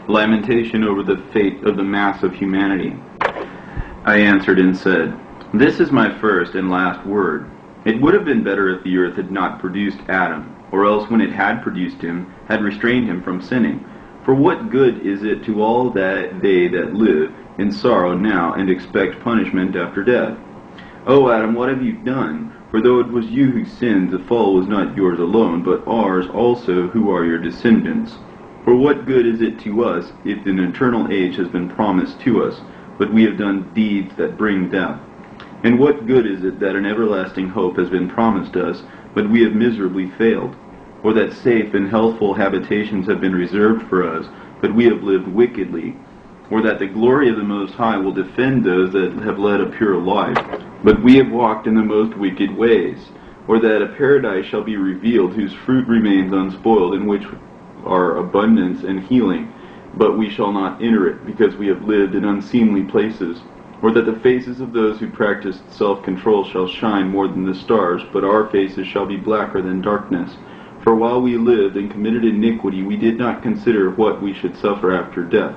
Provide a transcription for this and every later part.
lamentation over the fate of the mass of humanity. I answered and said, This is my first and last word. It would have been better if the earth had not produced Adam, or else when it had produced him, had restrained him from sinning. For what good is it to all that they that live in sorrow now and expect punishment after death? O Adam, what have you done? For though it was you who sinned, the fall was not yours alone, but ours also who are your descendants. For what good is it to us if an eternal age has been promised to us, but we have done deeds that bring death? And what good is it that an everlasting hope has been promised us, but we have miserably failed? Or that safe and healthful habitations have been reserved for us, but we have lived wickedly? Or that the glory of the Most High will defend those that have led a pure life, but we have walked in the most wicked ways? Or that a paradise shall be revealed whose fruit remains unspoiled, in which are abundance and healing, but we shall not enter it, because we have lived in unseemly places? Or that the faces of those who practice self-control shall shine more than the stars, but our faces shall be blacker than darkness? For while we lived and committed iniquity, we did not consider what we should suffer after death.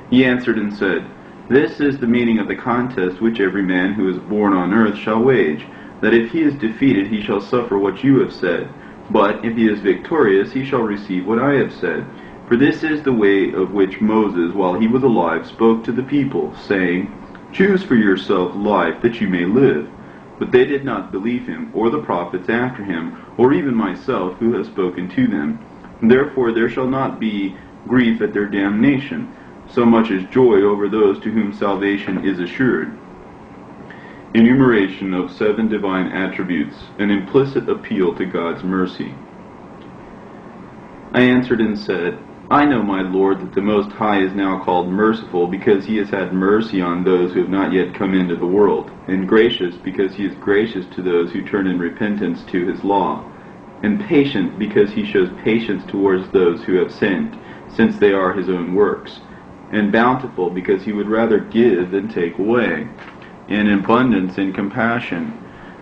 He answered and said, This is the meaning of the contest which every man who is born on earth shall wage, that if he is defeated he shall suffer what you have said, but if he is victorious he shall receive what I have said. For this is the way of which Moses, while he was alive, spoke to the people, saying, Choose for yourself life, that you may live. But they did not believe him, or the prophets after him, or even myself, who have spoken to them. Therefore there shall not be grief at their damnation, so much as joy over those to whom salvation is assured. Enumeration of 7 divine attributes, an implicit appeal to God's mercy. I answered and said, I know, my Lord, that the Most High is now called merciful, because he has had mercy on those who have not yet come into the world, and gracious, because he is gracious to those who turn in repentance to his law, and patient, because he shows patience towards those who have sinned, since they are his own works, and bountiful, because he would rather give than take away, and abundance in compassion,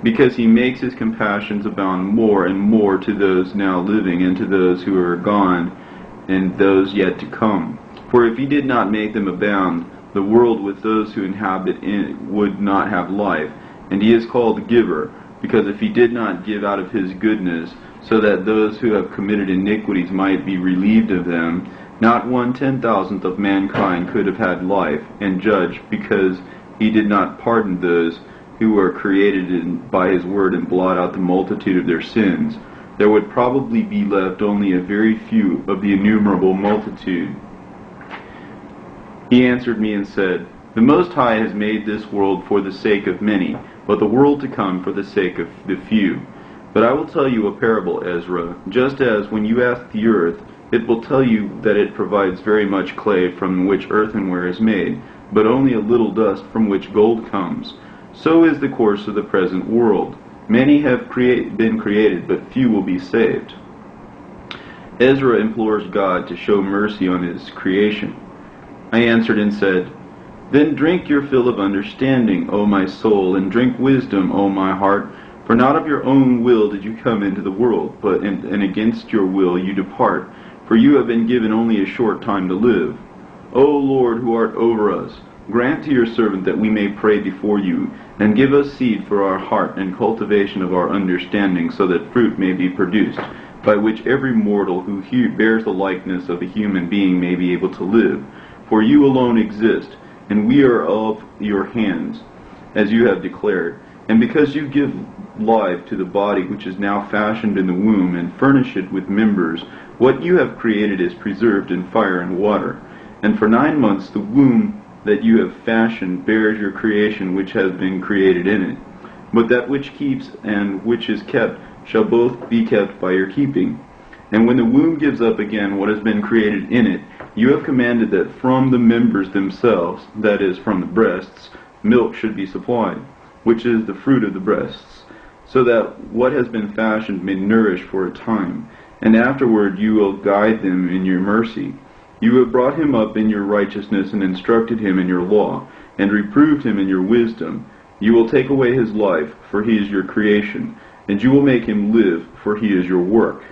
because he makes his compassions abound more and more to those now living and to those who are gone and those yet to come. For if he did not make them abound, the world with those who inhabit in it would not have life. And he is called giver, because if he did not give out of his goodness, so that those who have committed iniquities might be relieved of them, not 1/10,000th of mankind could have had life and judge, because he did not pardon those who were created by his word and blot out the multitude of their sins. There would probably be left only a very few of the innumerable multitude. He answered me and said, The Most High has made this world for the sake of many, but the world to come for the sake of the few. But I will tell you a parable, Ezra, just as when you ask the earth, it will tell you that it provides very much clay from which earthenware is made, but only a little dust from which gold comes. So is the course of the present world. Many have been created, but few will be saved. Ezra implores God to show mercy on his creation. I answered and said, Then drink your fill of understanding, O my soul, and drink wisdom, O my heart. For not of your own will did you come into the world, but and against your will you depart. For you have been given only a short time to live. O Lord, who art over us, grant to your servant that we may pray before you, and give us seed for our heart and cultivation of our understanding, so that fruit may be produced, by which every mortal who bears the likeness of a human being may be able to live. For you alone exist, and we are of your hands, as you have declared. And because you give life to the body which is now fashioned in the womb, and furnish it with members, what you have created is preserved in fire and water. And for 9 months the womb that you have fashioned bears your creation which has been created in it. But that which keeps and which is kept shall both be kept by your keeping. And when the womb gives up again what has been created in it, you have commanded that from the members themselves, that is, from the breasts, milk should be supplied, which is the fruit of the breasts, so that what has been fashioned may nourish for a time, and afterward you will guide them in your mercy. You have brought him up in your righteousness and instructed him in your law, and reproved him in your wisdom. You will take away his life, for he is your creation, and you will make him live, for he is your work.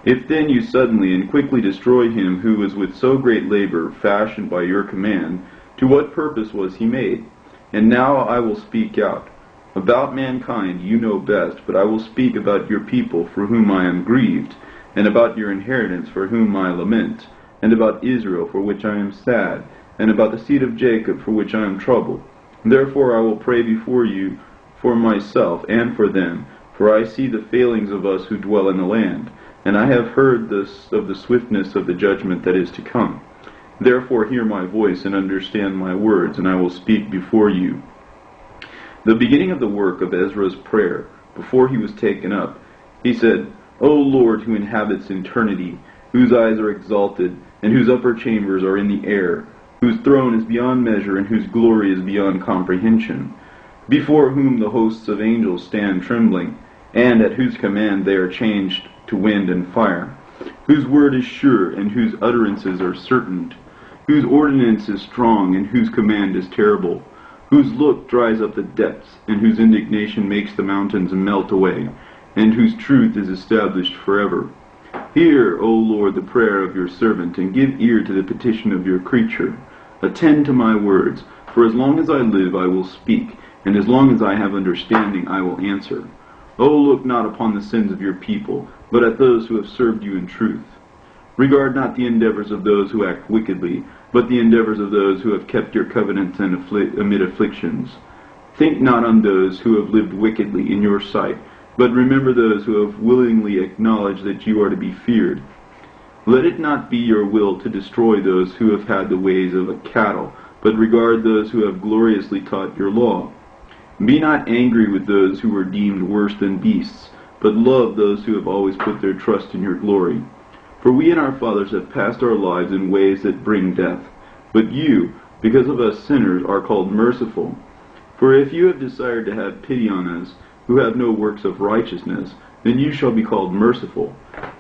If then you suddenly and quickly destroy him who was with so great labor fashioned by your command, to what purpose was he made? And now I will speak out. About mankind you know best, but I will speak about your people for whom I am grieved, and about your inheritance for whom I lament, and about Israel for which I am sad, and about the seed of Jacob for which I am troubled. Therefore I will pray before you for myself and for them, for I see the failings of us who dwell in the land, and I have heard of the swiftness of the judgment that is to come. Therefore hear my voice and understand my words, and I will speak before you. The beginning of the work of Ezra's prayer, before he was taken up, he said, O Lord, who inhabits eternity, whose eyes are exalted, and whose upper chambers are in the air, whose throne is beyond measure, and whose glory is beyond comprehension, before whom the hosts of angels stand trembling, and at whose command they are changed to wind and fire, whose word is sure, and whose utterances are certain, whose ordinance is strong, and whose command is terrible, whose look dries up the depths, and whose indignation makes the mountains melt away, and whose truth is established forever. Hear, O Lord, the prayer of your servant, and give ear to the petition of your creature. Attend to my words, for as long as I live I will speak, and as long as I have understanding I will answer. O look not upon the sins of your people, but at those who have served you in truth. Regard not the endeavors of those who act wickedly, but the endeavors of those who have kept your covenants and amid afflictions. Think not on those who have lived wickedly in your sight, but remember those who have willingly acknowledged that you are to be feared. Let it not be your will to destroy those who have had the ways of a cattle, but regard those who have gloriously taught your law. Be not angry with those who are deemed worse than beasts, but love those who have always put their trust in your glory. For we and our fathers have passed our lives in ways that bring death. But you, because of us sinners, are called merciful. For if you have desired to have pity on us, who have no works of righteousness, then you shall be called merciful.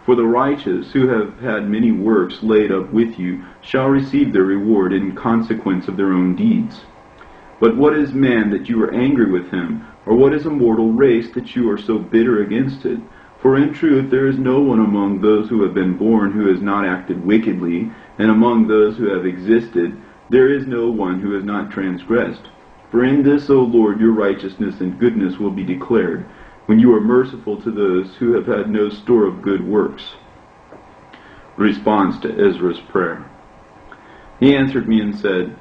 For the righteous, who have had many works laid up with you, shall receive their reward in consequence of their own deeds. But what is man that you are angry with him? Or what is a mortal race that you are so bitter against it? For in truth there is no one among those who have been born who has not acted wickedly, and among those who have existed there is no one who has not transgressed. For in this, O Lord, your righteousness and goodness will be declared, when you are merciful to those who have had no store of good works. Response to Ezra's prayer. He answered me and said,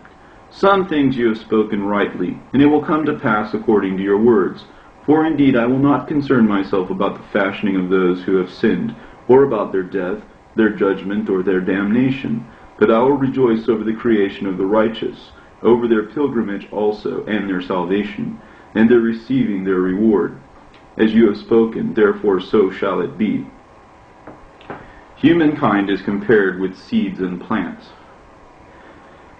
Some things you have spoken rightly, and it will come to pass according to your words. For indeed I will not concern myself about the fashioning of those who have sinned, or about their death, their judgment, or their damnation, but I will rejoice over the creation of the righteous, over their pilgrimage also, and their salvation, and their receiving their reward. As you have spoken, therefore so shall it be. Humankind is compared with seeds and plants.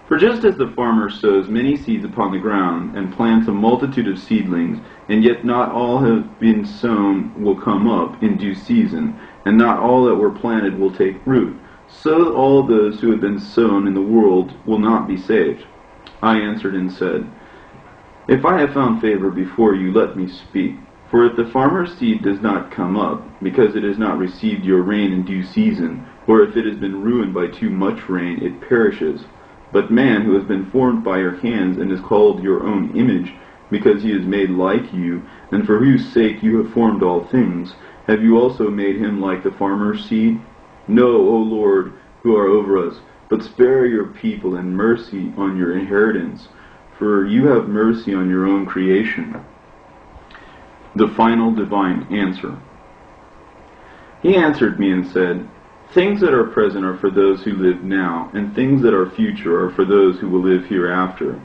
For just as the farmer sows many seeds upon the ground, and plants a multitude of seedlings, and yet not all have been sown will come up in due season, and not all that were planted will take root, so all those who have been sown in the world will not be saved. I answered and said, If I have found favor before you, let me speak. For if the farmer's seed does not come up, because it has not received your rain in due season, or if it has been ruined by too much rain, it perishes. But man, who has been formed by your hands and is called your own image, because he is made like you, and for whose sake you have formed all things, have you also made him like the farmer's seed? No, O Lord, who are over us, but spare your people and mercy on your inheritance, for you have mercy on your own creation. The final divine answer. He answered me and said, Things that are present are for those who live now, and things that are future are for those who will live hereafter.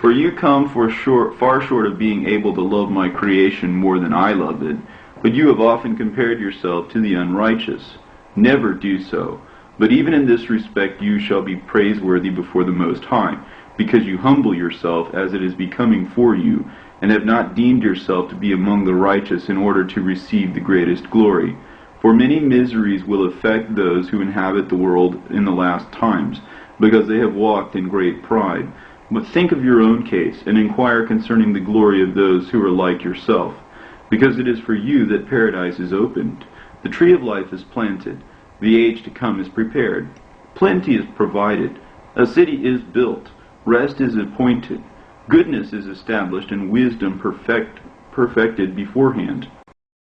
For you come far short of being able to love my creation more than I love it, but you have often compared yourself to the unrighteous. Never do so. But even in this respect you shall be praiseworthy before the Most High, because you humble yourself as it is becoming for you, and have not deemed yourself to be among the righteous in order to receive the greatest glory. For many miseries will affect those who inhabit the world in the last times, because they have walked in great pride. But think of your own case, and inquire concerning the glory of those who are like yourself, because it is for you that paradise is opened. The tree of life is planted, The age to come is prepared. Plenty is provided. A city is built. Rest is appointed. Goodness is established, and wisdom perfected beforehand.